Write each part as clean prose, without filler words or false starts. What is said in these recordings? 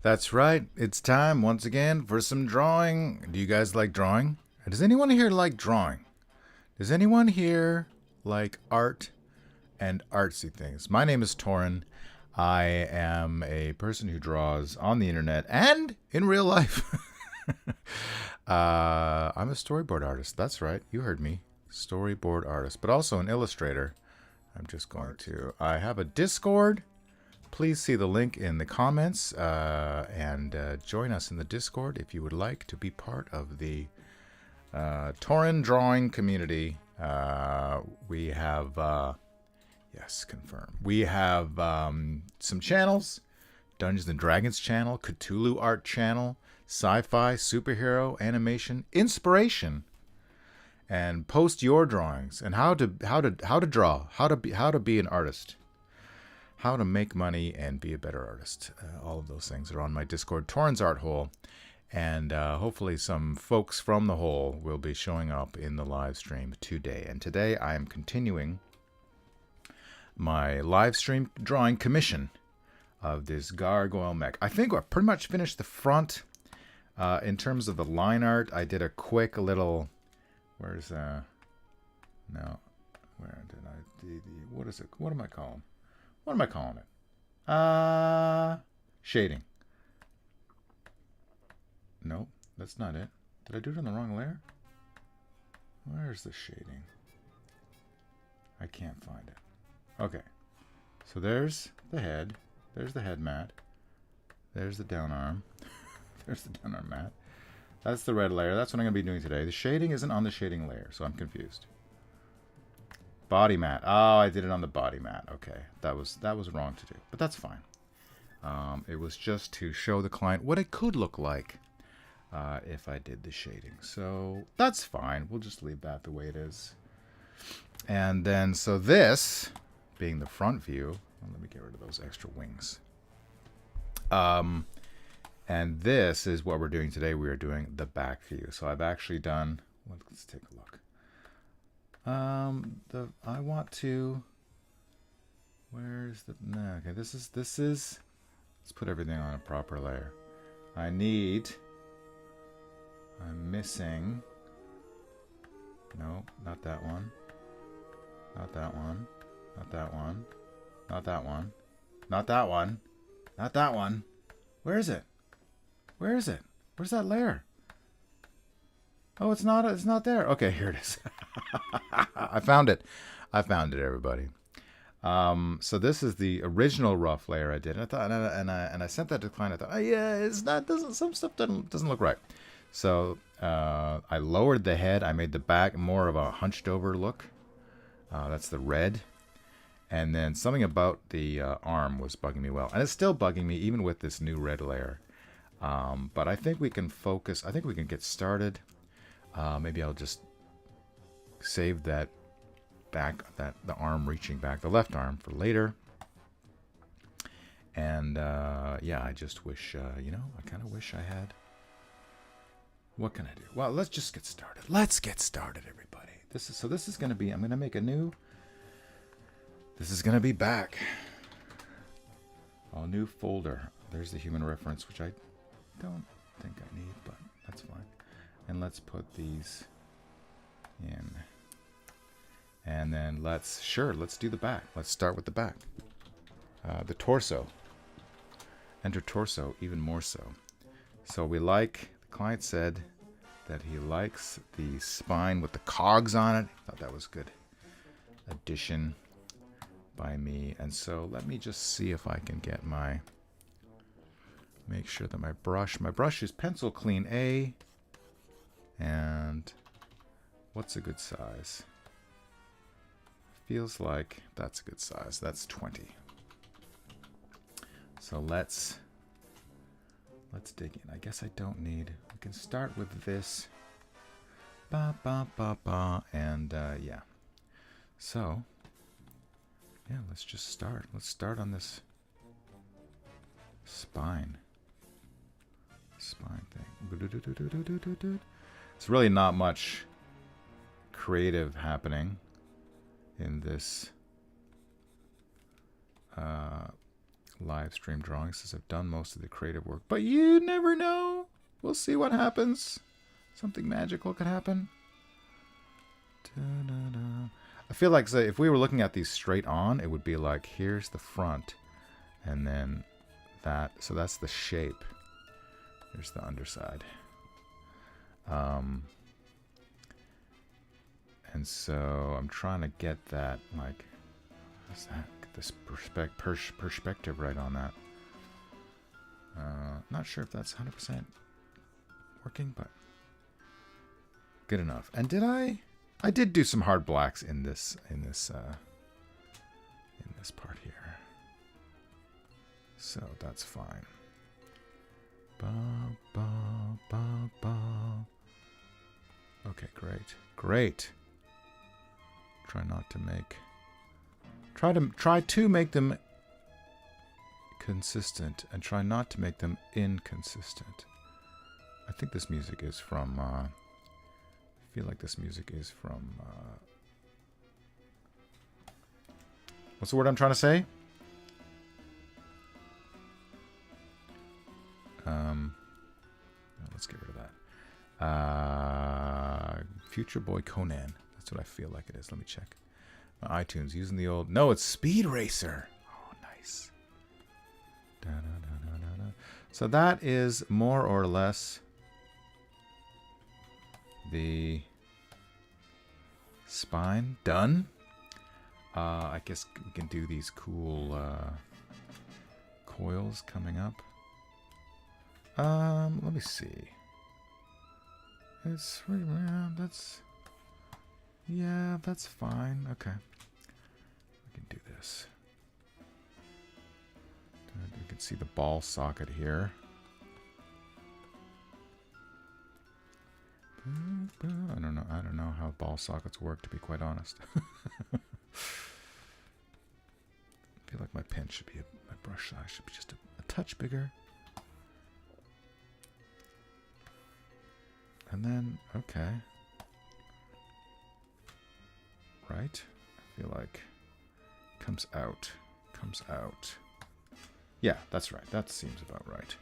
That's right. It's time once again for some drawing. Do you guys like drawing? Does anyone here like drawing? Does anyone here like art and artsy things? My name is Torin. I am a person who draws on the internet and in real life. I'm a storyboard artist. That's right. You heard me. Storyboard artist, but also an illustrator. I'm just going to... I have a Discord. Please see the link in the comments and join us in the Discord if you would like to be part of the Torin drawing community. We have, yes, confirm. We have some channels: Dungeons and Dragons channel, Cthulhu art channel, sci-fi, superhero, animation, inspiration, and post your drawings and how to draw, how to be an artist. How to make money and be a better artist. All of those things are on my Discord, Torin's Art Hole. And hopefully some folks from the hole will be showing up in the live stream today. And today I am continuing my live stream drawing commission of this Gargoyle Mecha. I think I pretty much finished the front. In terms of the line art, I did a quick little... Where's... No. Where did I... What is it? What am I calling? What am I calling it? Shading. Nope, that's not it. Did I do it on the wrong layer? Where's the shading? I can't find it. Okay. So there's the head. There's the head mat. There's the down arm. There's the down arm mat. That's the red layer. That's what I'm going to be doing today. The shading isn't on the shading layer, so I'm confused. Body mat. Oh, I did it on the body mat. Okay, that was wrong to do, but that's fine. It was just to show the client what it could look like if I did the shading. So that's fine. We'll just leave that the way it is. And then, so this being the front view. Well, let me get rid of those extra wings. And this is what we're doing today. We are doing the back view. So I've actually done. Let's take a look. I want to, where's the, no, okay, this is, let's put everything on a proper layer. I'm missing, no, not that one, not that one, not that one, not that one, not that one, not that one. Where is it? Where is it? Where's that layer? Oh, it's not there. Okay, here it is. I found it. I found it, everybody. So this is the original rough layer I did. And I thought, and I sent that to the client. I thought, oh yeah, it's not. Some stuff doesn't look right. So I lowered the head. I made the back more of a hunched over look. That's the red. And then something about the arm was bugging me well, and it's still bugging me even with this new red layer. But I think we can focus. I think we can get started. Maybe I'll just save that back, the arm reaching back, the left arm, for later. And yeah, I just wish, you know, I kind of wish I had. What can I do? Well, let's just get started. Let's get started, everybody. This is going to be, I'm going to make a new, this is going to be back. A new folder. There's the human reference, which I don't think I need, but that's fine. And let's put these in. And then let's do the back. Let's start with the back. The torso. Enter torso, even more so. So we like, the client said that he likes the spine with the cogs on it. Thought that was good addition by me. And so let me just see if I can get make sure that my brush is pencil clean A. And what's a good size? Feels like that's a good size. That's 20. So let's dig in. I guess I don't need, we can start with this. Ba ba ba ba. And yeah. So yeah, let's just start. Let's start on this spine thing. It's really not much creative happening in this live stream drawings. Says I've done most of the creative work, but you never know. We'll see what happens. Something magical could happen. Da-da-da. I feel like, say, if we were looking at these straight on, it would be like, here's the front, and then that. So that's the shape. Here's the underside. And so I'm trying to get that, like, what's that? Get this perspective right on that. Not sure if that's 100% working, but good enough. And did I did do some hard blacks in this part here. So that's fine. Ba, ba, ba, ba. Okay, great. Great. Try to make them consistent and try not to make them inconsistent. I think this music is from I feel like this music is from what's the word I'm trying to say? Let's get rid of that. Future Boy Conan. That's what I feel like it is. Let me check. My iTunes using the old. No, it's Speed Racer. Oh, nice. Da, da, da, da, da, da. So that is more or less the spine done. I guess we can do these cool coils coming up. Let me see. It's that's fine. Okay, we can do this. You can see the ball socket here. I don't know how ball sockets work, to be quite honest. I feel like my pen should be my brush size should be just a touch bigger. And then, okay. Right? I feel like comes out. Yeah, that's right. That seems about right.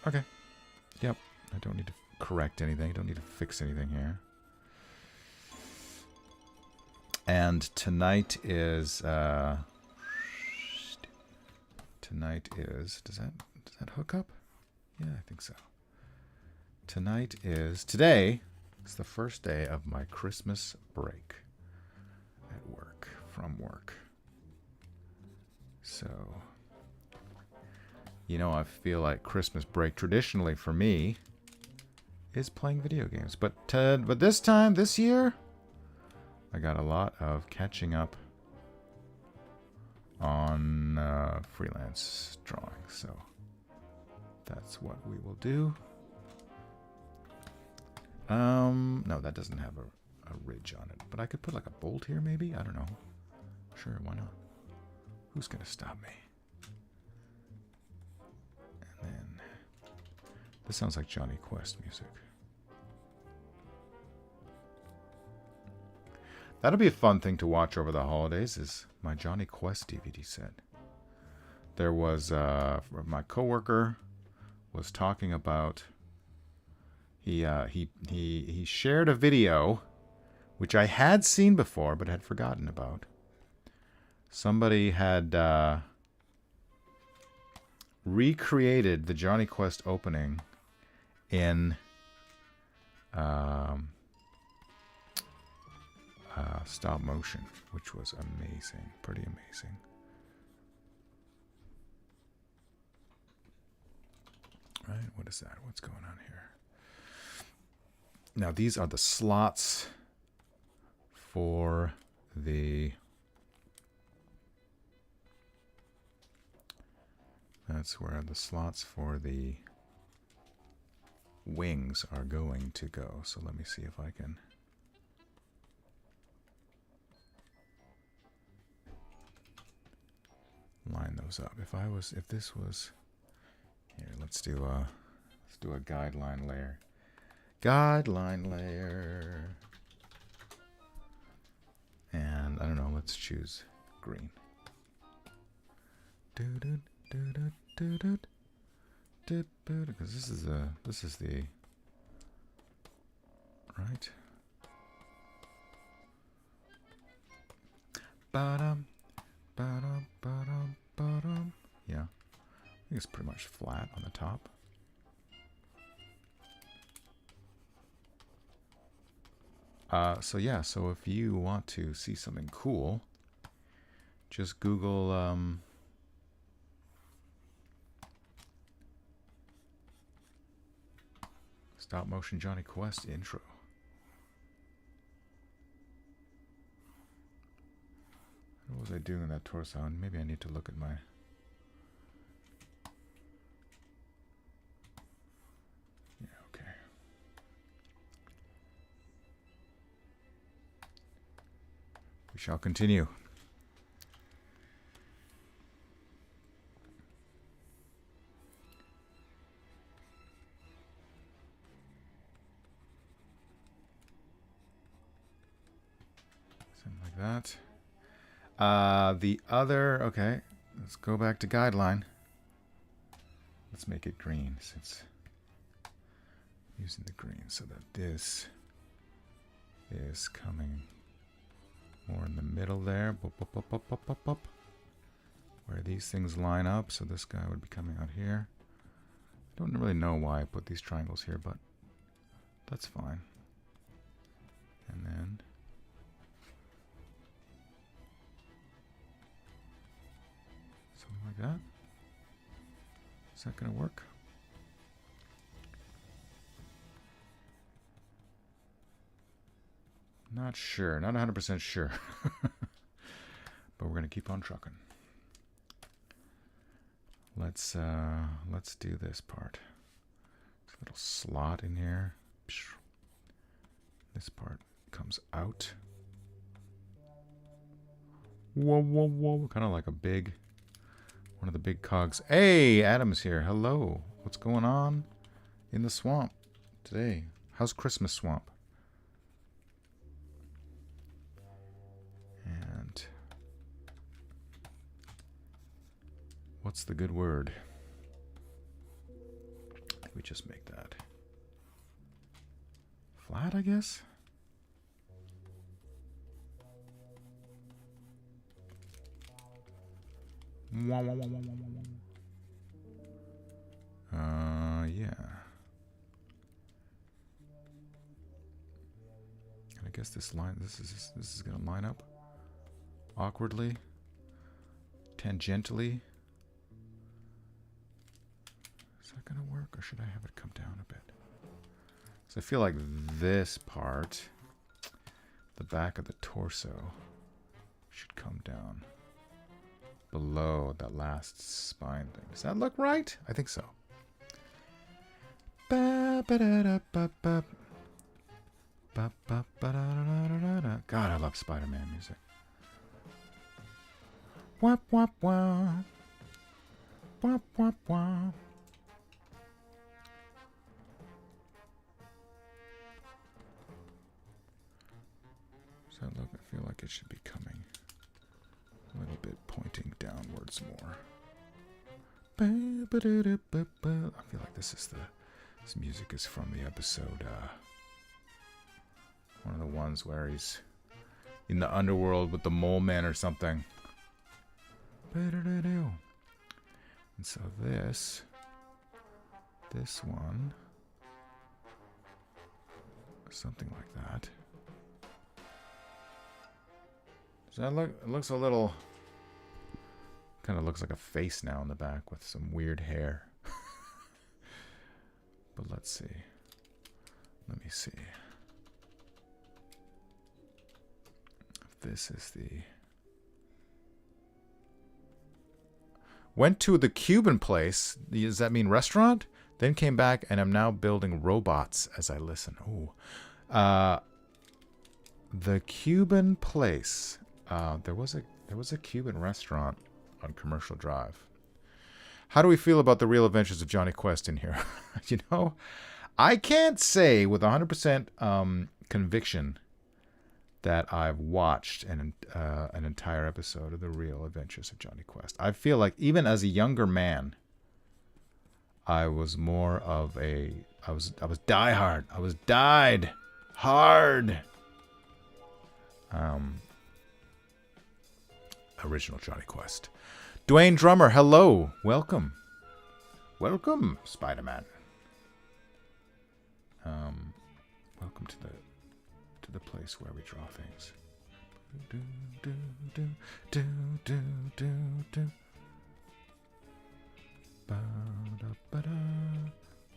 Okay. Yep. I don't need to correct anything. I don't need to fix anything here. And tonight is does that hook up? Yeah, I think so. Today is the first day of my Christmas break at work, from work. So, you know, I feel like Christmas break traditionally for me is playing video games. But this year, I got a lot of catching up on freelance drawing. So that's what we will do. No, that doesn't have a ridge on it. But I could put like a bolt here, maybe? I don't know. Sure, why not? Who's gonna stop me? And then this sounds like Johnny Quest music. That'll be a fun thing to watch over the holidays, is my Johnny Quest DVD set. There was my coworker was talking about. He shared a video, which I had seen before but had forgotten about. Somebody had recreated the Johnny Quest opening in stop motion, which was amazing, pretty amazing. Right, what is that? What's going on here? Now these are the slots for the. That's where the slots for the wings are going to go. So let me see if I can. Line those up. If this was here, let's do a guideline layer. Guideline layer. And I don't know, let's choose green. Because this is the right. Ba-dum, ba-dum, ba-dum, ba-dum. Yeah, I think it's pretty much flat on the top. So yeah, so if you want to see something cool, just Google stop motion Johnny Quest intro. What was I doing in that torso? Maybe I need to look at my... Yeah, okay. We shall continue. Something like that. The other, okay, let's go back to guideline. Let's make it green since I'm using the green so that this is coming more in the middle there. Where these things line up. So this guy would be coming out here. I don't really know why I put these triangles here, but that's fine. And then something like that. Is that going to work? Not sure. Not 100% sure. But we're going to keep on trucking. Let's do this part. There's a little slot in here. This part comes out. Whoa, whoa, whoa. Kind of like a big... One of the big cogs. Hey, Adam's here. Hello. What's going on in the swamp today? How's Christmas Swamp? And what's the good word? I think we just make that flat, I guess. Yeah. And I guess this is gonna line up awkwardly, tangentially. Is that gonna work, or should I have it come down a bit? So I feel like this part, the back of the torso, should come down below that last spine thing. Does that look right? I think so. God, I love Spider-Man music. Wap wap wap. Wap wap wap. Does that look? I feel like it should be coming a little bit pointing downwards more. I feel like this music is from the episode, one of the ones where he's in the underworld with the mole man or something. And so this one, something like that. Does that look? It looks a little. Kind of looks like a face now in the back with some weird hair. But let's see. Let me see. If this is the. Went to the Cuban place. Does that mean restaurant? Then came back and I'm now building robots as I listen. Oh, the Cuban place. There was a Cuban restaurant on Commercial Drive. How do we feel about the Real Adventures of Johnny Quest in here? You know, I can't say with 100% conviction that I've watched an entire episode of The Real Adventures of Johnny Quest. I feel like even as a younger man, I was more of a I was diehard. I was died hard. Original Johnny Quest. Dwayne Drummer, hello, welcome, Spider-Man. Welcome to the place where we draw things. I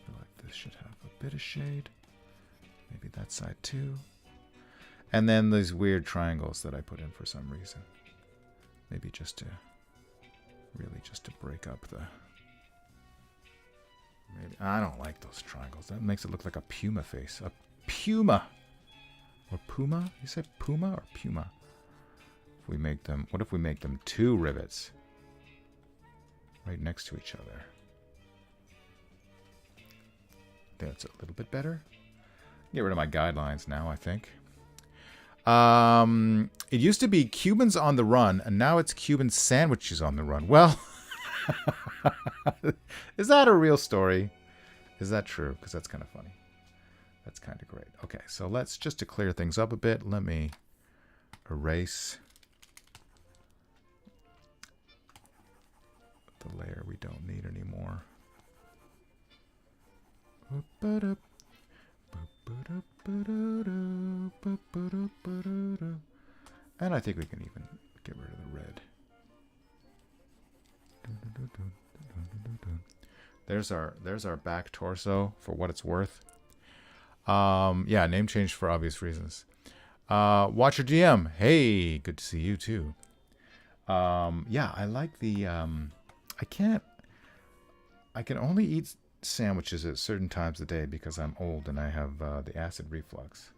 feel like this should have a bit of shade. Maybe that side too. And then these weird triangles that I put in for some reason. Maybe just to break up the... Maybe, I don't like those triangles. That makes it look like a puma face. A puma! Or puma? You said puma or puma? If we make them... What if we make them 2 rivets? Right next to each other. That's a little bit better. Get rid of my guidelines now, I think. It used to be Cubans on the run, and now it's Cuban sandwiches on the run. Well, is that a real story? Is that true? Because that's kind of funny. That's kind of great. Okay, so let's, just to clear things up a bit, let me erase the layer we don't need anymore. And I think we can even get rid of the red. There's our back torso for what it's worth. Yeah, name change for obvious reasons. Watcher GM, hey, good to see you too. Yeah, I like the I can only eat sandwiches at certain times of the day because I'm old and I have the acid reflux.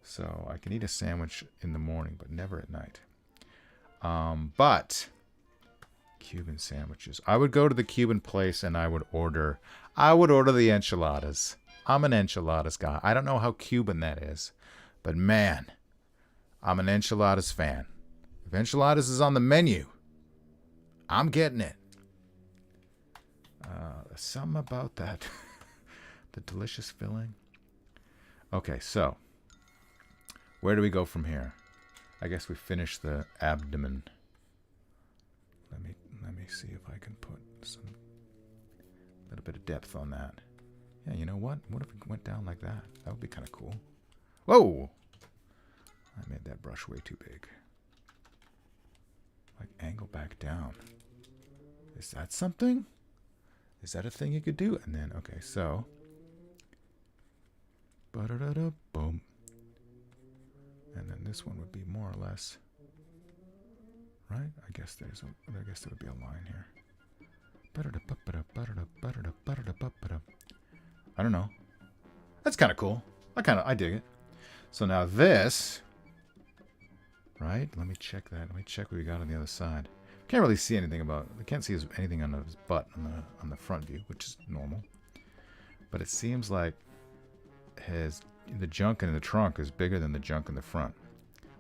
So I can eat a sandwich in the morning, but never at night. But Cuban sandwiches. I would go to the Cuban place and I would order the enchiladas. I'm an enchiladas guy. I don't know how Cuban that is, but man, I'm an enchiladas fan. If enchiladas is on the menu, I'm getting it. There's something about that. The delicious filling. Okay, so where do we go from here? I guess we finish the abdomen. Let me see if I can put some little bit of depth on that. Yeah, you know what? What if we went down like that? That would be kind of cool. Whoa! I made that brush way too big. Like angle back down. Is that something? Is that a thing you could do? And then, okay, so. Boom. And then this one would be more or less. Right? I guess there would be a line here. I don't know. That's kind of cool. I dig it. So now this, right? Let me check that. Let me check what we got on the other side. Can't really see anything about. I can't see anything on his butt on the front view, which is normal. But it seems like the junk in the trunk is bigger than the junk in the front,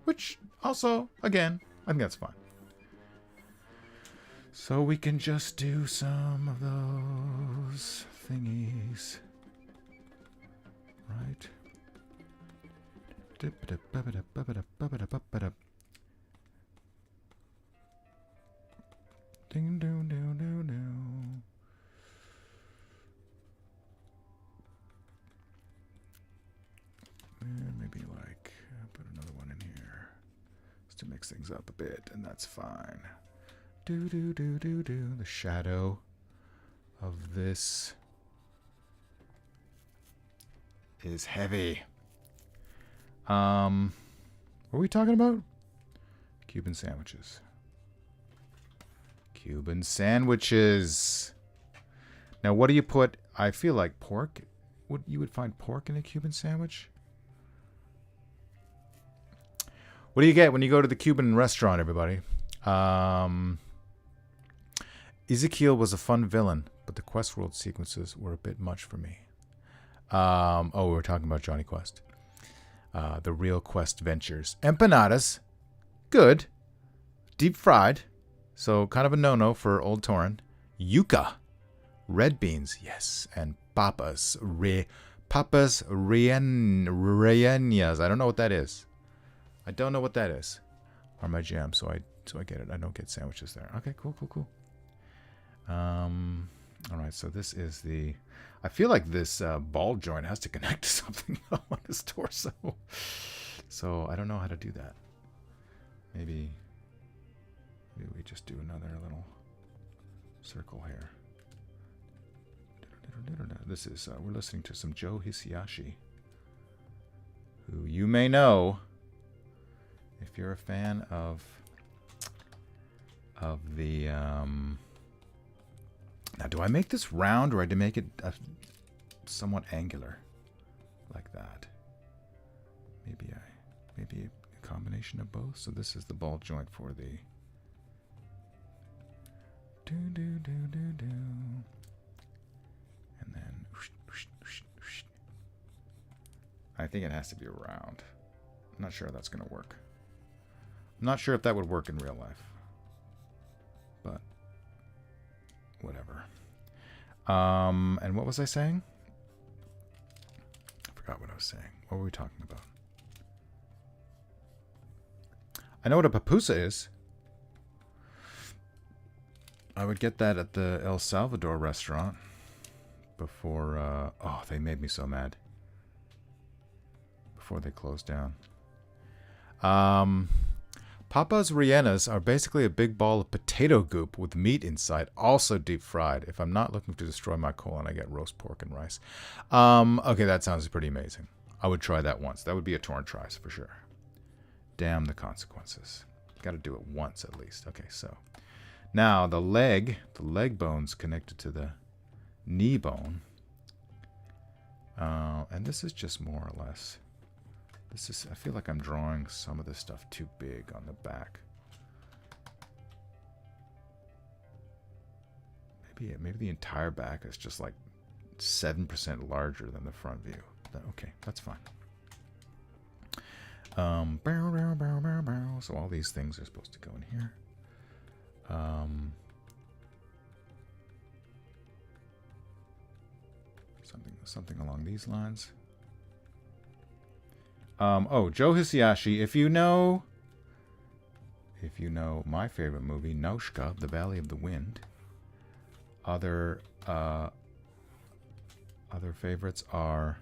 which also, again, I think that's fine. So we can just do some of those thingies, right? Ding dong dong dong dong. And maybe like put another one in here just to mix things up a bit, and that's fine. Do do do do do. The shadow of this is heavy. What are we talking about? Cuban sandwiches. Cuban sandwiches. Now, what do you put? I feel like pork. You would find pork in a Cuban sandwich. What do you get when you go to the Cuban restaurant, everybody? Ezekiel was a fun villain, but the Quest World sequences were a bit much for me. Oh, we were talking about Johnny Quest. the Real Quest Ventures. Empanadas, good. Deep fried, so kind of a no-no for Old Torin. Yuca, red beans, yes. And papas rellenas. I don't know what that is. Are my jam, so I get it. I don't get sandwiches there. Okay, cool. All right, so this is the... I feel like this ball joint has to connect to something on his torso. So I don't know how to do that. Maybe we just do another little circle here. This is, we're listening to some Joe Hisaishi, who you may know if you're a fan of the, now do I make this round or do I make it somewhat angular like that? Maybe a combination of both. So this is the ball joint for the and then I think it has to be round. I'm not sure that's going to work. I'm not sure if that would work in real life, but whatever. And what was I saying? I forgot what I was saying. What were we talking about? I know what a pupusa is. I would get that at the El Salvador restaurant before, oh, they made me so mad. Before they closed down. Papas rellenas are basically a big ball of potato goop with meat inside, also deep fried. If I'm not looking to destroy my colon, I get roast pork and rice. Okay, that sounds pretty amazing. I would try that once. That would be a torn tries for sure. Damn the consequences. Got to do it once at least. Okay, so now the leg bone's connected to the knee bone. And this is just more or less. This is, I feel like I'm drawing some of this stuff too big on the back. Maybe the entire back is just like 7% larger than the front view. Okay, that's fine. So all these things are supposed to go in here. Something along these lines. Oh, Joe Hisaishi, if you know my favorite movie, Nausicaä, The Valley of the Wind, other favorites are,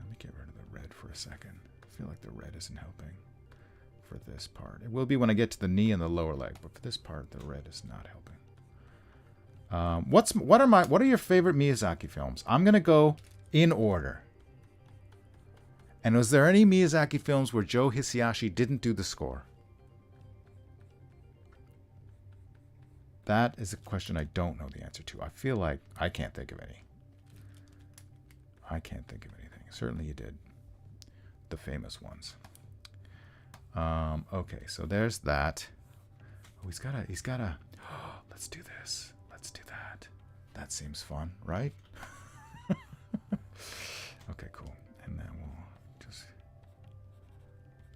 let me get rid of the red for a second. I feel like the red isn't helping for this part. It will be when I get to the knee and the lower leg, but for this part, the red is not helping. What are your favorite Miyazaki films? I'm gonna go in order. And was there any Miyazaki films where Joe Hisaishi didn't do the score? That is a question I don't know the answer to. I feel like I can't think of any. I can't think of anything. Certainly you did. The famous ones. Okay, so there's that. Oh, he's gotta. Oh, let's do this. Let's do that. That seems fun, right? Okay, cool. And then we'll just.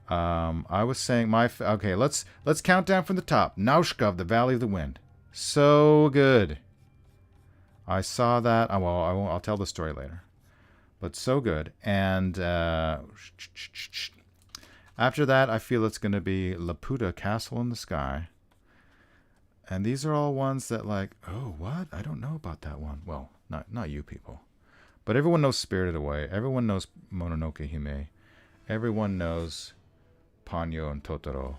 I was saying okay. Let's count down from the top. Nausicaä, The Valley of the Wind. So good. I saw that. I'll tell the story later. But so good. And after that, I feel it's going to be Laputa, Castle in the Sky. And these are all ones that like, oh, what? I don't know about that one. Well, not you people. But everyone knows Spirited Away. Everyone knows Mononoke Hime. Everyone knows Ponyo and Totoro.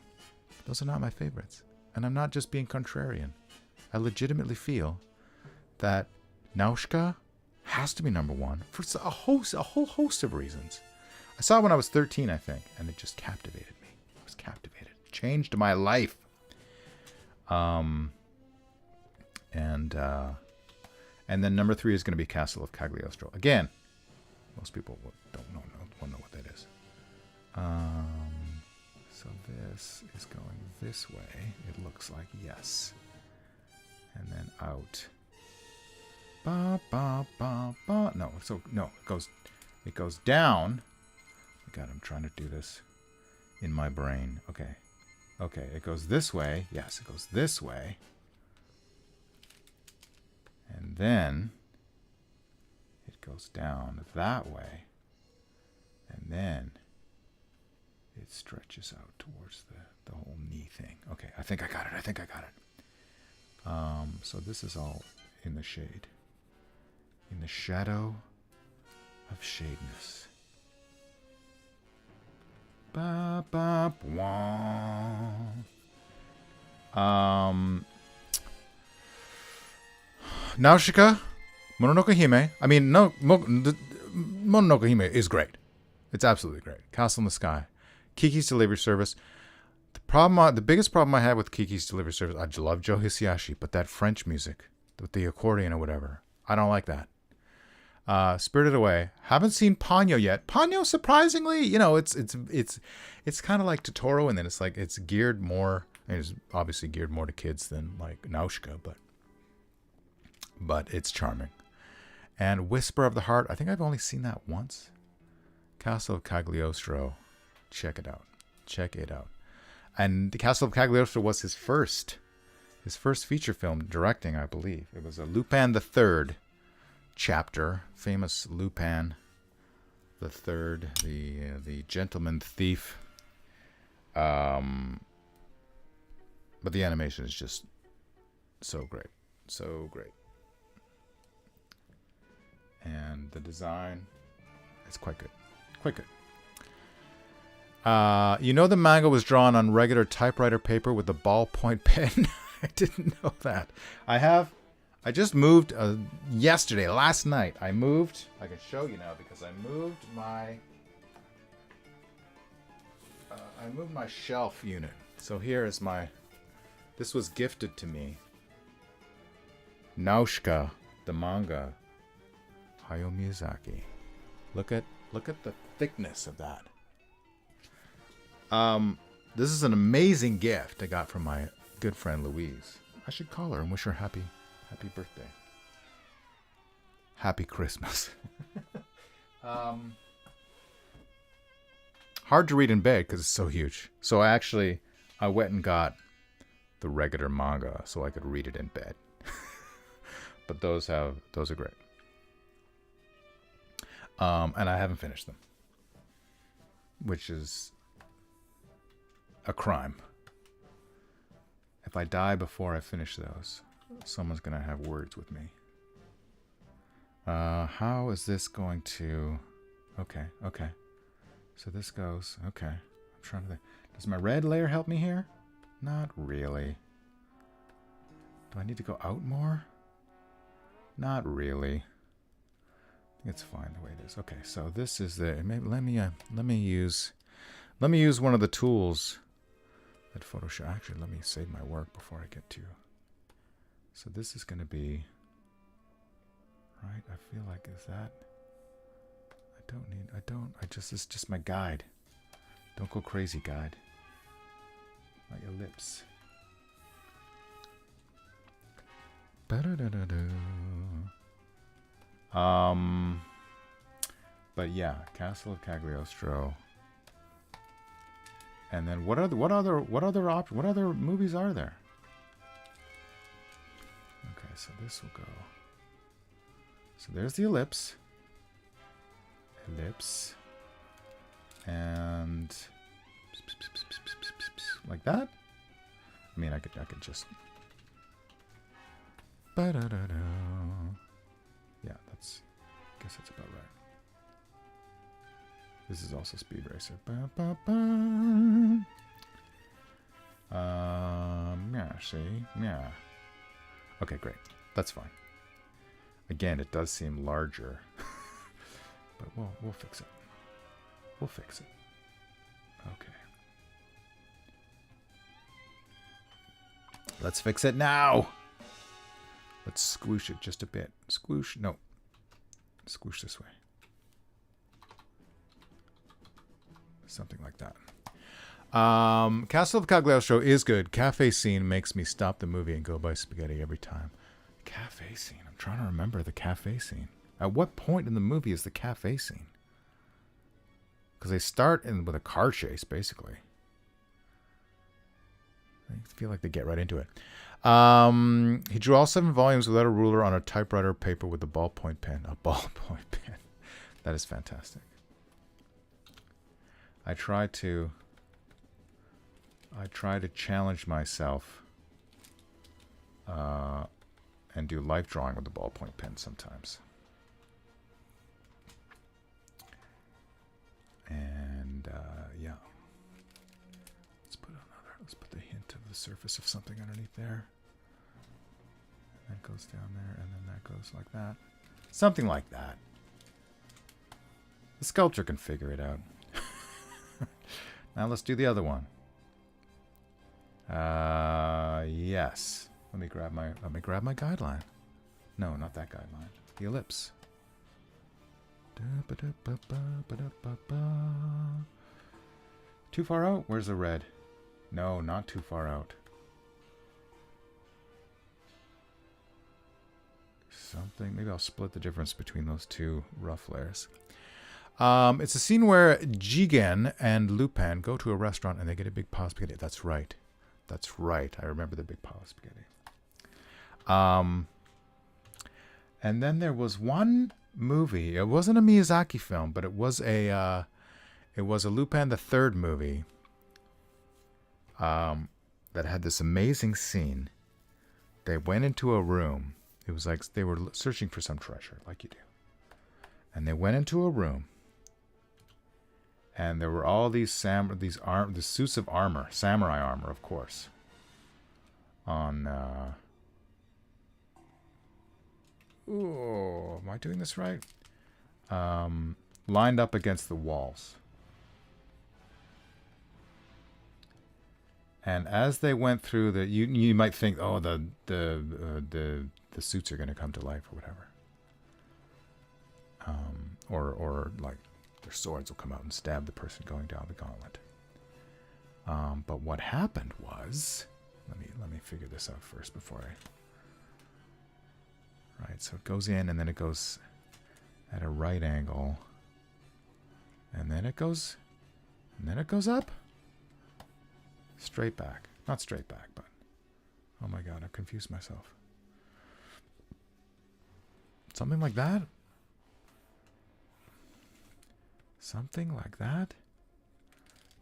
Those are not my favorites. And I'm not just being contrarian. I legitimately feel that Nausicaä has to be number one for a whole host of reasons. I saw it when I was 13, I think, and it just captivated me. I was captivated. It changed my life. And then number 3 is going to be Castle of Cagliostro. Again, most people won't know what that is. So this is going this way. It looks like, yes. And then out. Ba ba ba ba. No, it goes down. God, I'm trying to do this in my brain. Okay. Okay, it goes this way. Yes, it goes this way. And then it goes down that way. And then it stretches out towards the whole knee thing. Okay, I think I got it. I think I got it. So this is all in the shade. In the shadow of shadeness. Ba ba wah. Nausicaa, Mononoke Hime. I mean, no, Mononoke Hime is great. It's absolutely great. Castle in the Sky, Kiki's Delivery Service. The biggest problem I had with Kiki's Delivery Service, I love Joe Hisaishi, but that French music with the accordion or whatever, I don't like that. Spirited Away. Haven't seen Ponyo yet. Ponyo, surprisingly, you know, it's kind of like Totoro, and then it's geared more. I mean, it's obviously geared more to kids than like Nausicaa, but it's charming. And Whisper of the Heart. I think I've only seen that once. Castle of Cagliostro. Check it out. Check it out. And the Castle of Cagliostro was his first feature film directing, I believe. It was a Lupin III chapter, famous Lupin the Third, the gentleman thief. But the animation is just so great, so great, and the design is quite good, quite good. You know the manga was drawn on regular typewriter paper with a ballpoint pen. I didn't know that. I just moved yesterday, last night. I moved. I can show you now because I moved my shelf unit. So here is this was gifted to me. Nausicaa, the manga. Hayao Miyazaki. Look at the thickness of that. This is an amazing gift I got from my good friend Louise. I should call her and wish her happy birthday. Happy Christmas. Hard to read in bed because it's so huge. So I went and got the regular manga so I could read it in bed. But those are great. And I haven't finished them, which is a crime. If I die before I finish those, someone's going to have words with me. How is this going to... Okay. So this goes... Okay. I'm trying to think. Does my red layer help me here? Not really. Do I need to go out more? Not really. I think it's fine the way it is. Okay, so this is the... Maybe, let me use one of the tools that Photoshop... Actually, let me save my work before I get to... So this is going to be... Right? I feel like, is that... It's just my guide. Don't go crazy, guide. My ellipse. But yeah, Castle of Cagliostro. And then what other movies are there? Okay, so this will go. So there's the ellipse. And like that. I mean, I could just. Yeah, I guess that's about right. This is also Speed Racer. Yeah, see? Yeah. Okay, great. That's fine. Again, it does seem larger. But we'll fix it. We'll fix it. Okay. Let's fix it now. Let's squoosh it just a bit. Squoosh. No. Squoosh this way. Something like that. Castle of Cagliostro is good. Cafe scene makes me stop the movie and go buy spaghetti every time. Cafe scene. I'm trying to remember the cafe scene. At what point in the movie is the cafe scene? Because they start with a car chase, basically. I feel like they get right into it. He drew all 7 volumes without a ruler on a typewriter paper with a ballpoint pen. A ballpoint pen. That is fantastic. I try to challenge myself and do life drawing with the ballpoint pen sometimes. And yeah, let's put the hint of the surface of something underneath there. And that goes down there, and then that goes like that. Something like that. The sculptor can figure it out. Now let's do the other one. Yes. Let me grab my guideline. No, not that guideline. The ellipse. Too far out? Where's the red? No, not too far out. Something. Maybe I'll split the difference between those two rough layers. It's a scene where Jigen and Lupin go to a restaurant and they get a big pile of spaghetti. That's right. That's right. I remember the big pile of spaghetti. And then there was one movie. It wasn't a Miyazaki film, but it was a Lupin the Third movie. That had this amazing scene. They went into a room. It was like they were searching for some treasure, like you do. And they went into a room. And there were all these suits of armor, samurai armor, of course, on. Ooh, am I doing this right? Lined up against the walls. And as they went through you might think, oh, the suits are going to come to life or whatever. Or like their swords will come out and stab the person going down the gauntlet. But what happened was, let me figure this out first before I. Right, so it goes in and then it goes at a right angle, and then it goes up. Straight back. Not straight back, but... Oh my god, I've confused myself. Something like that? Something like that?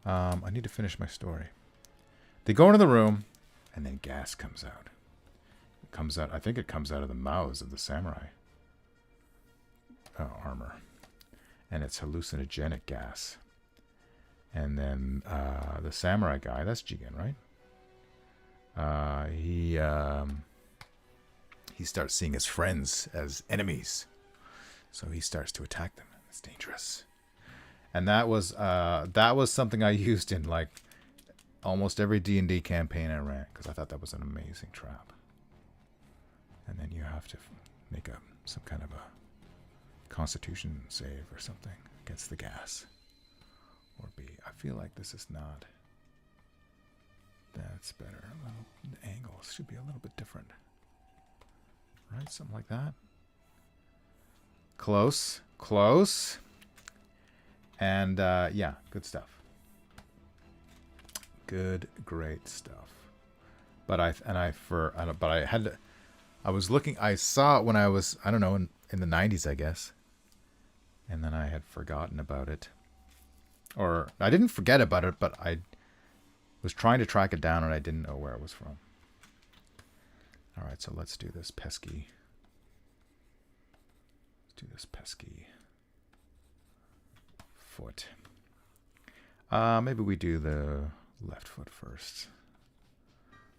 I need to finish my story. They go into the room, and then gas comes out. It comes out, I think it comes out of the mouths of the samurai armor. And it's hallucinogenic gas. And then the samurai guy, that's Jigen, right? He starts seeing his friends as enemies. So he starts to attack them. It's dangerous. And that was something I used in like almost every D&D campaign I ran, because I thought that was an amazing trap. And then you have to make some kind of a constitution save or something against the gas. Or B. I feel like this is not. That's better. The angles should be a little bit different. Right? Something like that. Close. Close. And yeah, good stuff. Good, great stuff. But I was looking, I saw it when I was, I don't know, in the 90s, I guess. And then I had forgotten about it. Or I didn't forget about it, but I was trying to track it down and I didn't know where it was from. All right, so let's do this pesky. Foot. Maybe we do the left foot first,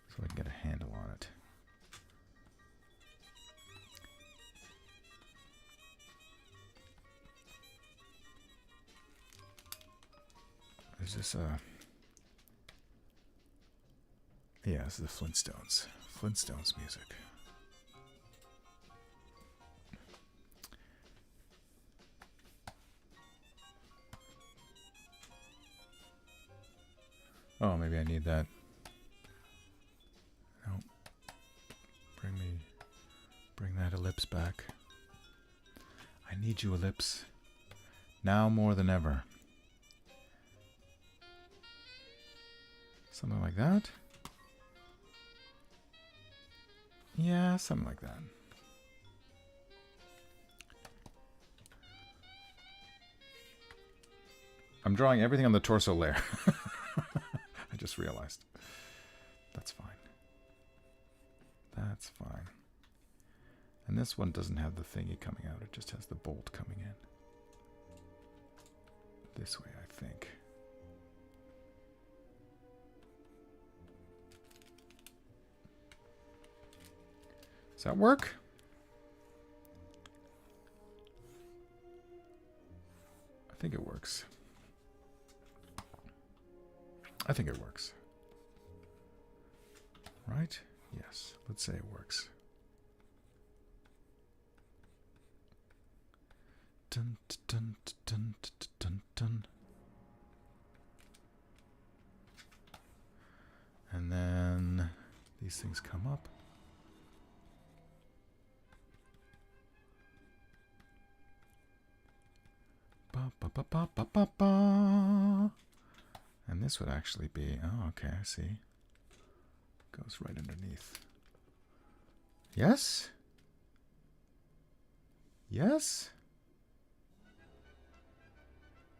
so we can get a handle on it. Is this yeah, this is the Flintstones. Flintstones music. Oh, maybe I need that. No. Bring that ellipse back. I need you, ellipse. Now more than ever. Something like that. Yeah, something like that. I'm drawing everything on the torso layer. I just realized. That's fine. That's fine. And this one doesn't have the thingy coming out. It just has the bolt coming in. This way, I think. Does that work? I think it works. I think it works. Right? Yes. Let's say it works. Dun, dun, dun, dun, dun, dun. And then these things come up. Ba, ba, ba, ba, ba, ba, ba. And this would actually be, oh, okay, I see. Goes right underneath. Yes? Yes?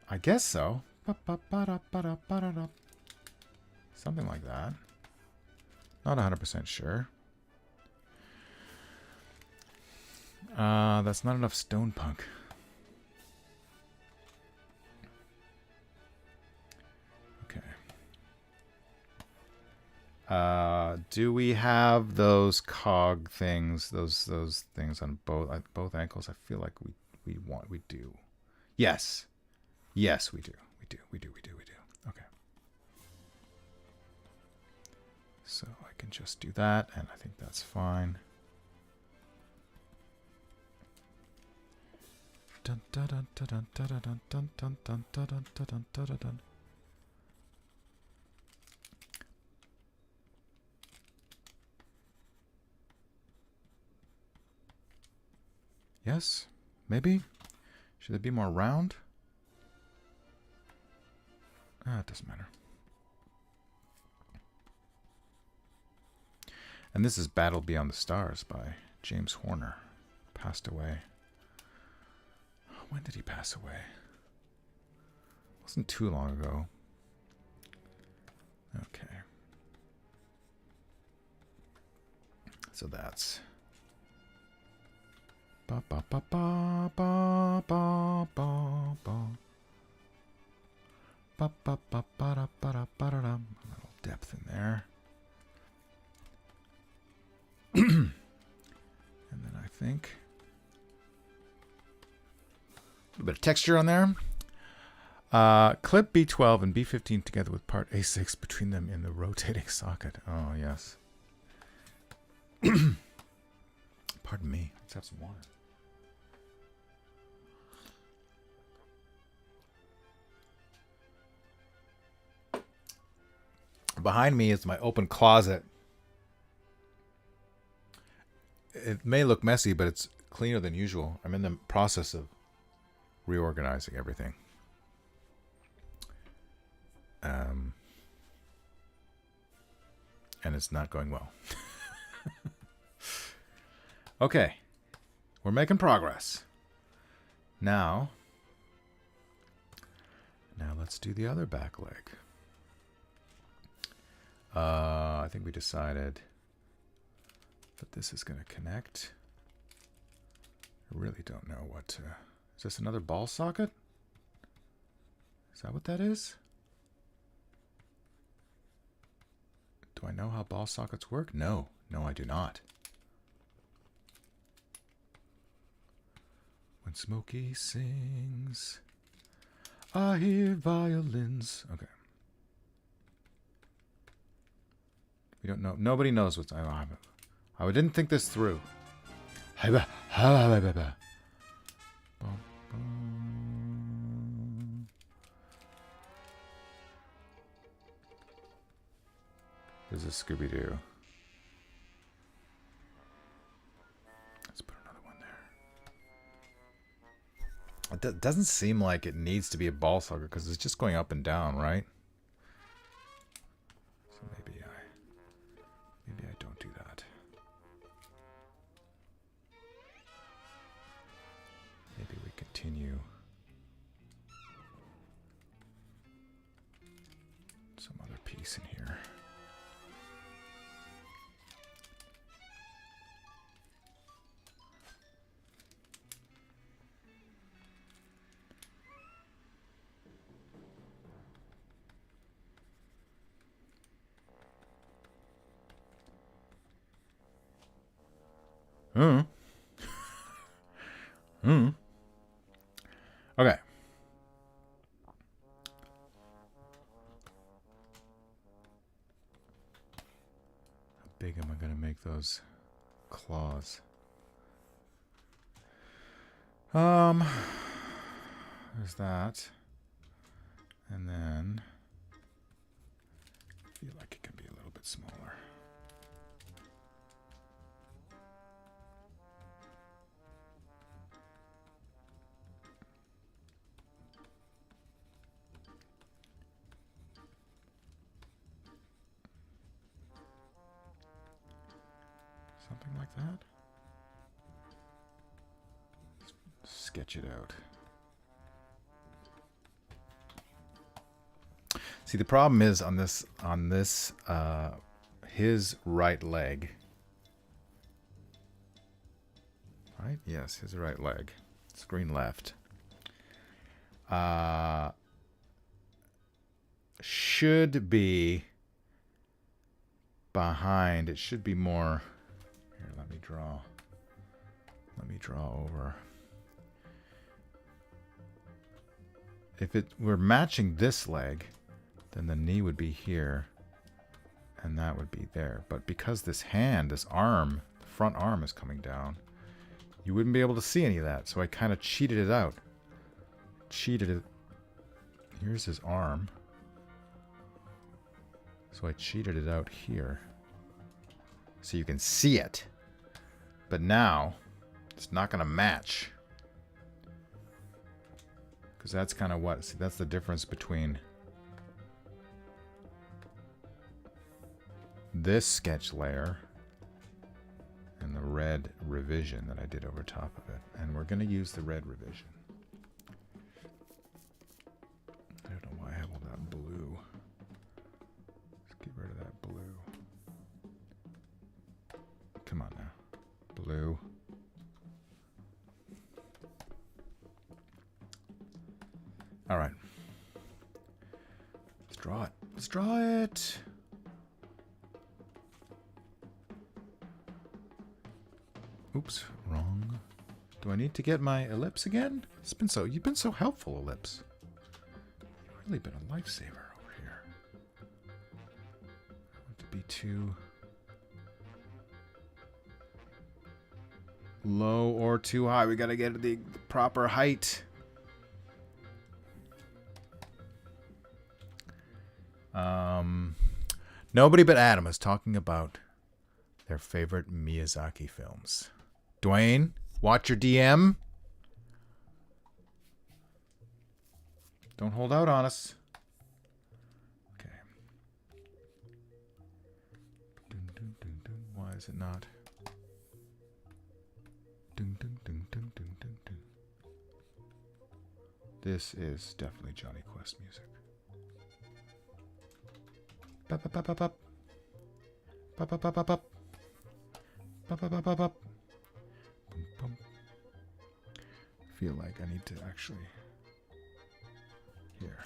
I guess so. Something like that. Not 100% sure. That's not enough stone punk. Okay. Do we have those cog things? Those things on both ankles? I feel like we do. Yes. Yes, we do. We do. Okay. So I can just do that, and I think that's fine. Dun dun dun dun dun dun dun dun dun dun dun dun dun dun dun. Yes, maybe. Should it be more round? It doesn't matter. And this is Battle Beyond the Stars by James Horner. Passed away. When did he pass away? It wasn't too long ago. Okay. So that's... Ba ba ba ba ba ba ba ba. Ba ba ba ba da ba da ba da da. A little depth in there. And then I think a bit of texture on there. Clip B12 and B15 together with part A6 between them in the rotating socket. Oh, yes. Pardon me. Let's have some water. Behind me is my open closet. It may look messy, but it's cleaner than usual. I'm in the process of reorganizing everything. And it's not going well. Okay. We're making progress. Now let's do the other back leg. I think we decided that this is going to connect. I really don't know what to... Is this another ball socket? Is that what that is? Do I know how ball sockets work? No. No, I do not. When Smokey sings, I hear violins. Okay. We don't know. Nobody knows what's... I didn't think this through. This is Scooby-Doo. Let's put another one there. It doesn't seem like it needs to be a ball socket because it's just going up and down, right? piece in here. Okay. How big am I going to make those claws? There's that. And then I feel like it can be a little bit smaller. Something like that. Sketch it out. See, the problem is on this his right leg. Right? Yes, his right leg. Screen left. Should be behind. It should be more. Here, let me draw. Let me draw over. If it were matching this leg, then the knee would be here, and that would be there. But because this hand, this arm, the front arm is coming down, you wouldn't be able to see any of that. So I kind of cheated it out. Cheated it. Here's his arm. So I cheated it out here. So you can see it. But now, it's not going to match. Because that's kind of what, see, that's the difference between this sketch layer and the red revision that I did over top of it. And we're going to use the red revision. I don't know why I have all that blue. Let's get rid of that blue. Come on now. Blue. All right. Let's draw it. Let's draw it. Oops, wrong. Do I need to get my ellipse again? It's been so, you've been so helpful, ellipse. You've really been a lifesaver over here. I want to be too low or too high. We gotta get the proper height. Nobody but Adam is talking about their favorite Miyazaki films. Dwayne, watch your DM. Don't hold out on us. Okay. Dun, dun, dun, dun. Why is it not? Dun, dun, dun, dun, dun, dun, dun. This is definitely Johnny Quest music. Pop, pop, pop, pop, pop. Pop, pop, pop, pop, pop. Pop, pop, pop, pop, pop. Boom, boom. I feel like I need to actually here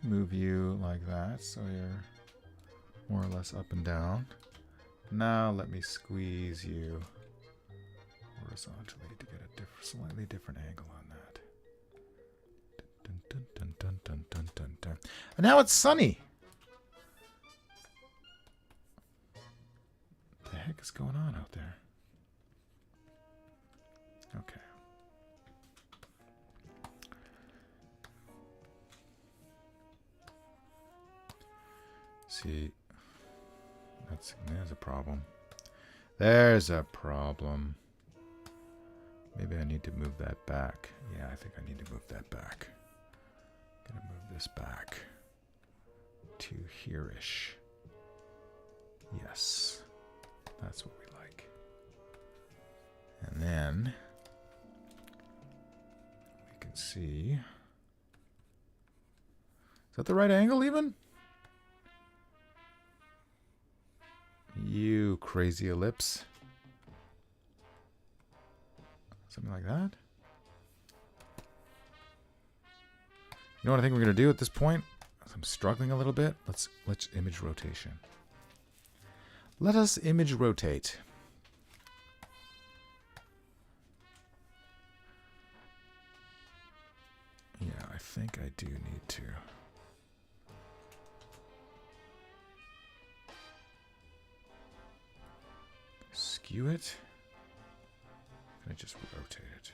move you like that so you're more or less up and down. Now let me squeeze you horizontally to get a slightly different angle on that. Dun, dun, dun, dun, dun, dun, dun, dun. And now it's sunny. What the heck is going on out there? Okay. See, there's a problem. There's a problem. Maybe I need to move that back. Yeah, I think I need to move that back. Gonna move this back to here-ish. Yes, that's what we like. And then we can see. Is that the right angle even? crazy ellipse. Something like that. You know what I think we're going to do at this point? I'm struggling a little bit. Let's image rotation. Let us image rotate. Yeah, I think I do need to. Skew it. Can I just rotate it?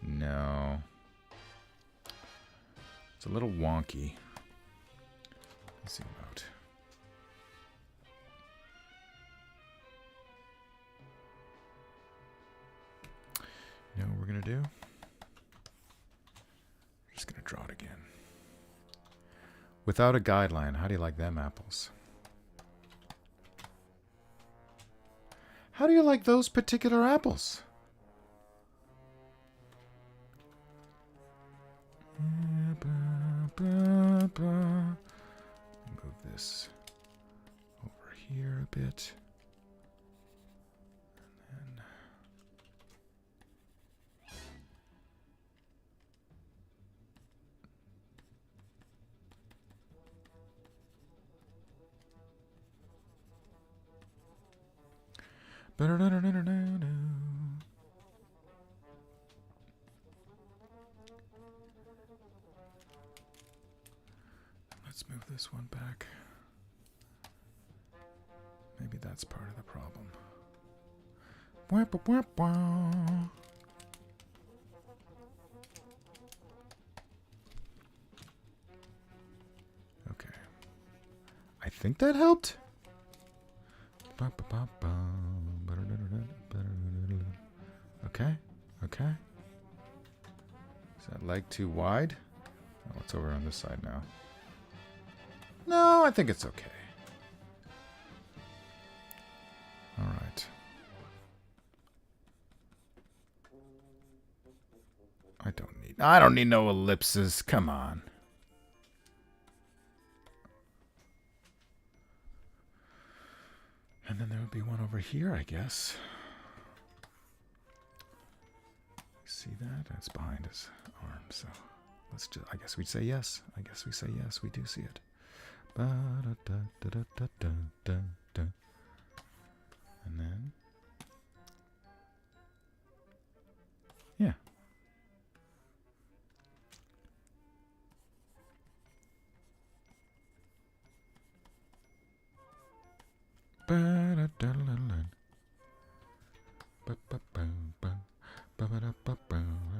No. It's a little wonky. Let's zoom out. You know what we're going to do? I'm just going to draw it again. Without a guideline, how do you like them apples? How do you like those particular apples? Move this over here a bit. And then let's move this one back. Maybe that's part of the problem. Okay. I think that helped. Okay. Okay. Is that leg too wide? Oh, it's over on this side now. No, I think it's okay. All right. I don't need no ellipses. Come on. And then there would be one over here, I guess. See that? That's behind his arm, so let's just, I guess we'd say yes. I guess we say yes. We do see it. And then, yeah.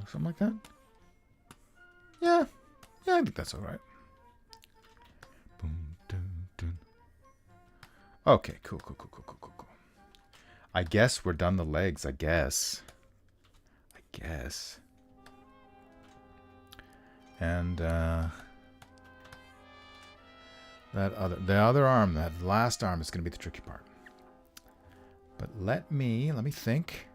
Something like that? Yeah. Yeah, I think that's all right. Okay, cool. I guess we're done the legs, I guess. And the other arm, that last arm is going to be the tricky part. But let me think.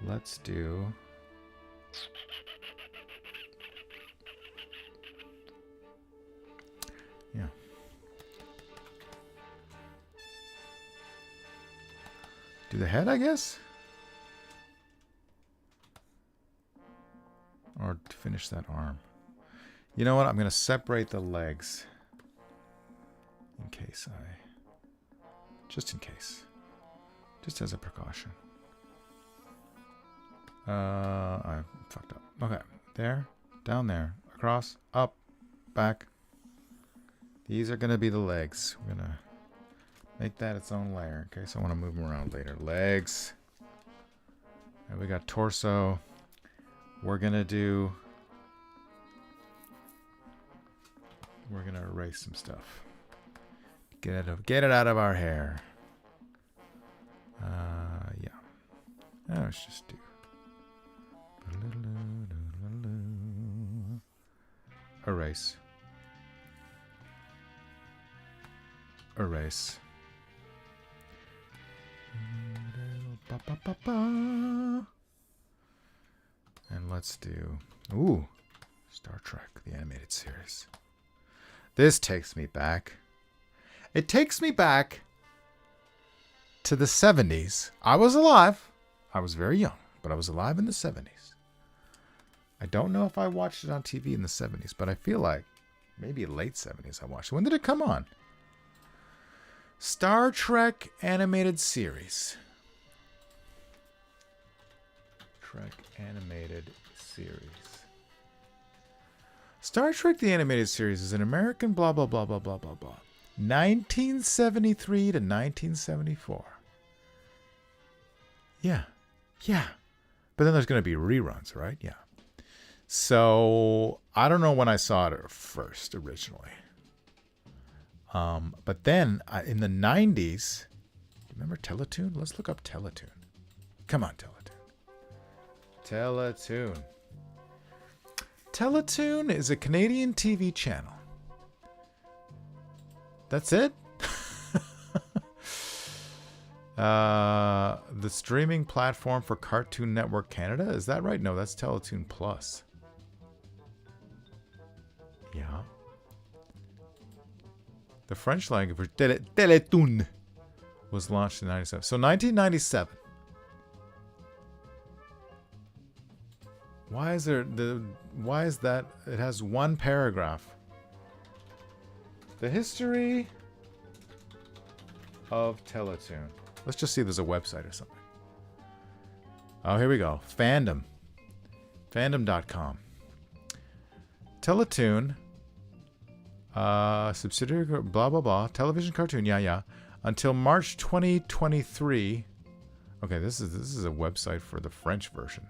Let's do. Yeah. Do the head, I guess? Or to finish that arm. You know what? I'm going to separate the legs. In case just in case. Just as a precaution. I fucked up. Okay. There. Down there. Across. Up. Back. These are going to be the legs. We're going to make that its own layer. Okay, so I want to move them around later. Legs. And we got torso. We're going to erase some stuff. Get it out of our hair. Yeah. Let's just do. Erase. And let's do. Ooh. Star Trek, the animated series. This takes me back. It takes me back to the 70s. I was alive. I was very young, but I was alive in the 70s. I don't know if I watched it on TV in the 70s, but I feel like maybe late 70s I watched it. When did it come on? Star Trek animated series. Trek animated series. Star Trek the animated series is an American blah blah blah blah blah blah blah. 1973 to 1974. Yeah. Yeah. But then there's going to be reruns, right? Yeah. So, I don't know when I saw it first originally. But then in the 90s, remember Teletoon? Let's look up Teletoon. Come on, Teletoon. Teletoon. Teletoon is a Canadian TV channel. That's it? The streaming platform for Cartoon Network Canada? Is that right? No, that's Teletoon Plus. Yeah. The French language Teletoon was launched in 1997. So 1997. Why is that it has one paragraph? The history of Teletoon. Let's just see if there's a website or something. Oh, here we go. Fandom. Fandom.com. Teletoon. Subsidiary, blah, blah, blah. Television cartoon, yeah. Until March 2023. Okay, this is a website for the French version.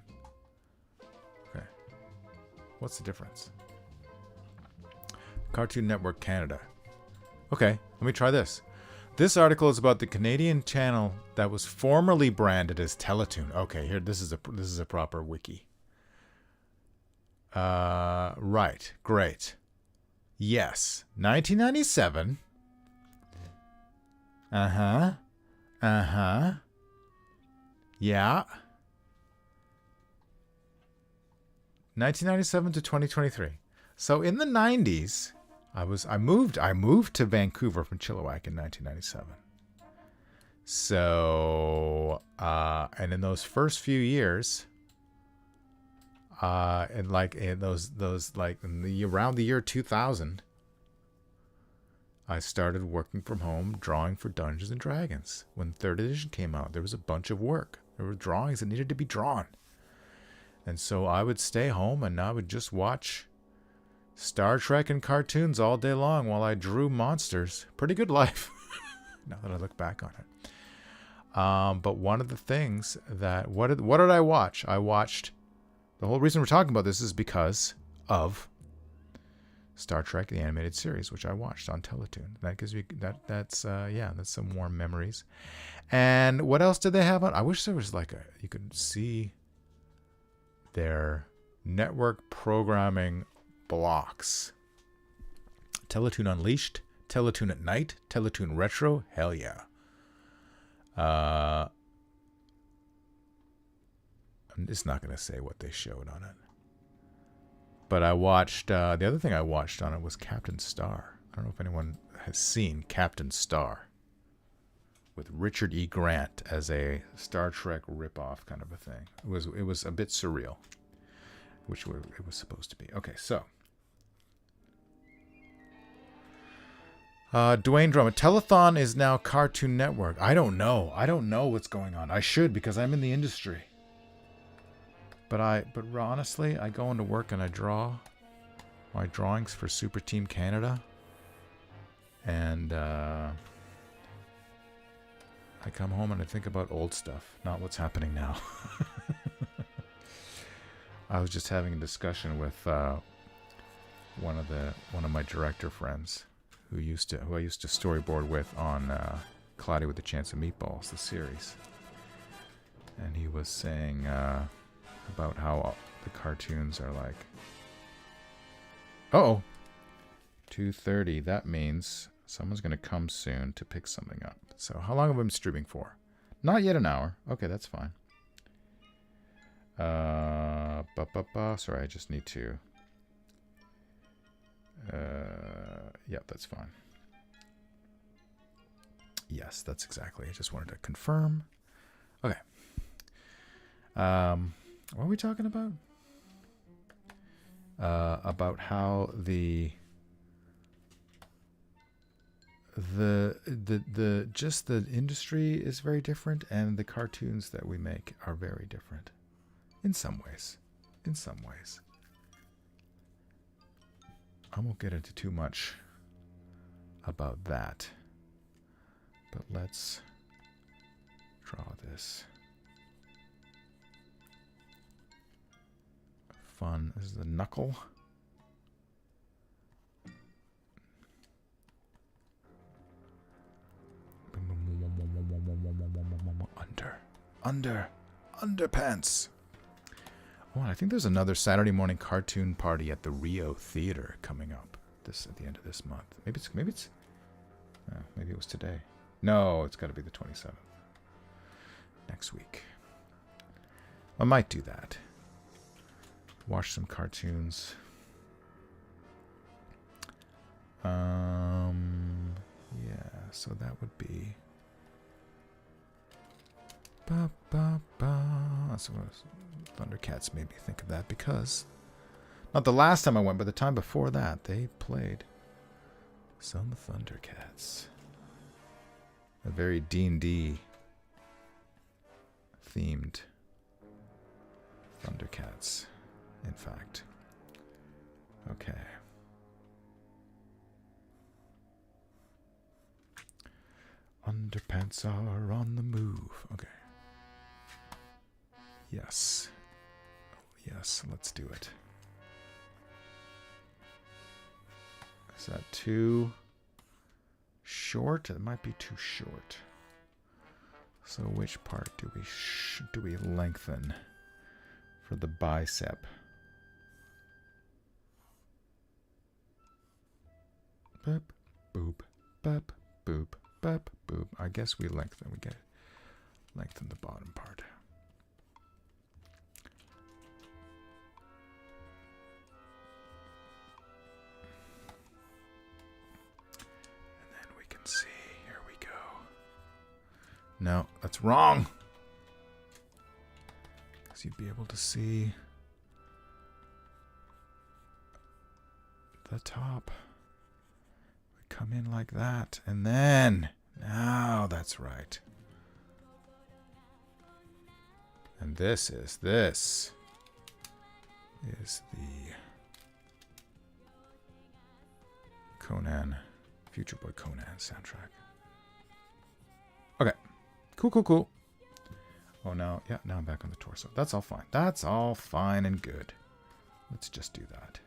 Okay. What's the difference? Cartoon Network Canada. Okay, let me try this. This article is about the Canadian channel that was formerly branded as Teletoon. Okay, here this is a proper wiki. Right, great. Yes, 1997. Yeah. 1997 to 2023. So in the 90s, I moved to Vancouver from Chilliwack in 1997. So and in those first few years, and like in those like in the around the year 2000, I started working from home drawing for Dungeons and Dragons. When 3rd edition came out, there was a bunch of work. There were drawings that needed to be drawn. And so I would stay home and I would just watch Star Trek and cartoons all day long while I drew monsters. Pretty good life, now that I look back on it. But one of the things that... What did I watch? I watched... The whole reason we're talking about this is because of Star Trek, the animated series, which I watched on Teletoon. That gives me... That's some warm memories. And what else did they have on? I wish there was like you could see their network programming blocks. Teletoon Unleashed, Teletoon at Night, Teletoon Retro, hell yeah. I'm just not going to say what they showed on it. But I watched, the other thing I watched on it was Captain Star. I don't know if anyone has seen Captain Star with Richard E. Grant as a Star Trek ripoff kind of a thing. It was a bit surreal, which it was supposed to be. Okay, so. Dwayne Drummond. Telethon is now Cartoon Network. I don't know. I don't know what's going on. I should, because I'm in the industry. But honestly, I go into work and I draw my drawings for Super Team Canada. And I come home and I think about old stuff, not what's happening now. I was just having a discussion with one of my director friends who I used to storyboard with on Cloudy with a Chance of Meatballs, the series. And he was saying about how the cartoons are like, 2:30. That means someone's going to come soon to pick something up. So how long have I been streaming for? Not yet an hour. Okay, that's fine. Sorry, I just need to Yep, that's fine. Yes, that's exactly. I just wanted to confirm. Okay. What are we talking about? About how the just the industry is very different, and the cartoons that we make are very different in some ways. In some ways. I won't get into too much about that. But let's draw this. Fun. This is the knuckle. Underpants. Oh, and I think there's another Saturday morning cartoon party at the Rio Theater coming up at the end of this month. Maybe it was today. No, it's got to be the 27th. Next week. I might do that. Watch some cartoons. Yeah, so that would be so Thundercats made me think of that because not the last time I went, but the time before that, they played some Thundercats. A very D&D themed Thundercats, in fact. Okay. Underpants are on the move. Okay. Yes. Yes, let's do it. Is that too short? It might be too short. So which part do we lengthen for the bicep? Bop, boop, bop, boop, bop, boop. I guess we lengthen the bottom part. See, here we go. No, that's wrong. Because you'd be able to see the top. We come in like that, and then now that's right. And this is the Conan. Future Boy Conan soundtrack. Okay. Cool. Oh, now I'm back on the torso. That's all fine. That's all fine and good. Let's just do that.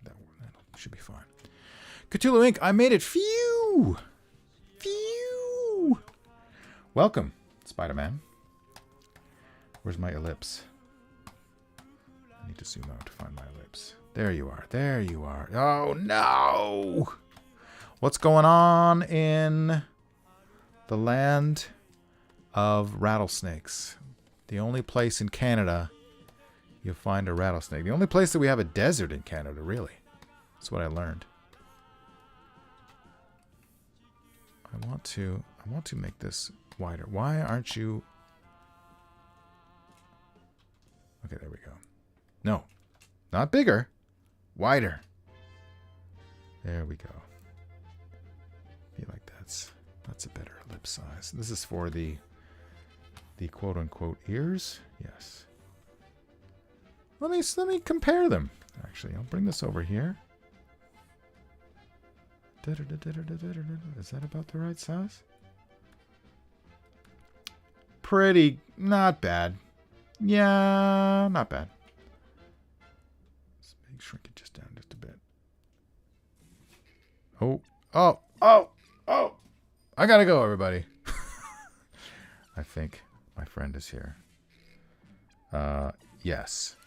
That should be fine. Cthulhu Inc. I made it. Phew! Welcome, Spider-Man. Where's my ellipse? I need to zoom out to find my ellipse. There you are. Oh, no! What's going on in the land of rattlesnakes? The only place in Canada you'll find a rattlesnake. The only place that we have a desert in Canada, really. That's what I learned. I want to make this wider. Why aren't you... Okay, there we go. No, not bigger. Wider. There we go. Feel like that's a better ellipse size. This is for the quote unquote ears. Yes. Let me compare them. Actually, I'll bring this over here. Is that about the right size? Pretty, not bad. Yeah, not bad. Let's shrink it just down just a bit. Oh! I gotta go, everybody. I think my friend is here. Yes.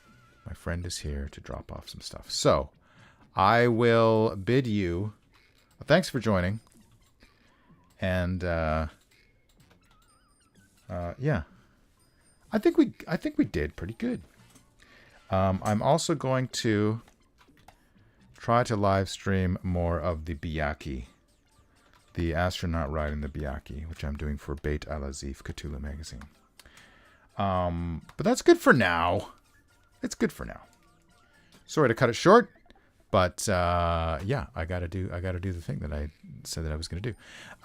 My friend is here to drop off some stuff. So, I will bid you... Thanks for joining. And, yeah. I think we did pretty good. I'm also going to Try to live stream more of the Byaku. The astronaut riding the Byaku, which I'm doing for Beit Al-Azif Cthulhu magazine. But that's good for now. It's good for now. Sorry to cut it short, but yeah, I gotta do the thing that I said that I was gonna do.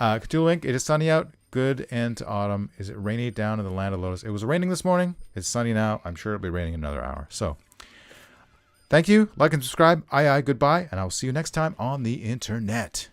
Cthulhu Inc. It is sunny out. Good end to autumn. Is it rainy down in the land of Lotus? It was raining this morning. It's sunny now. I'm sure it'll be raining in another hour. So, thank you. Like and subscribe. Aye, goodbye, and I'll see you next time on the internet.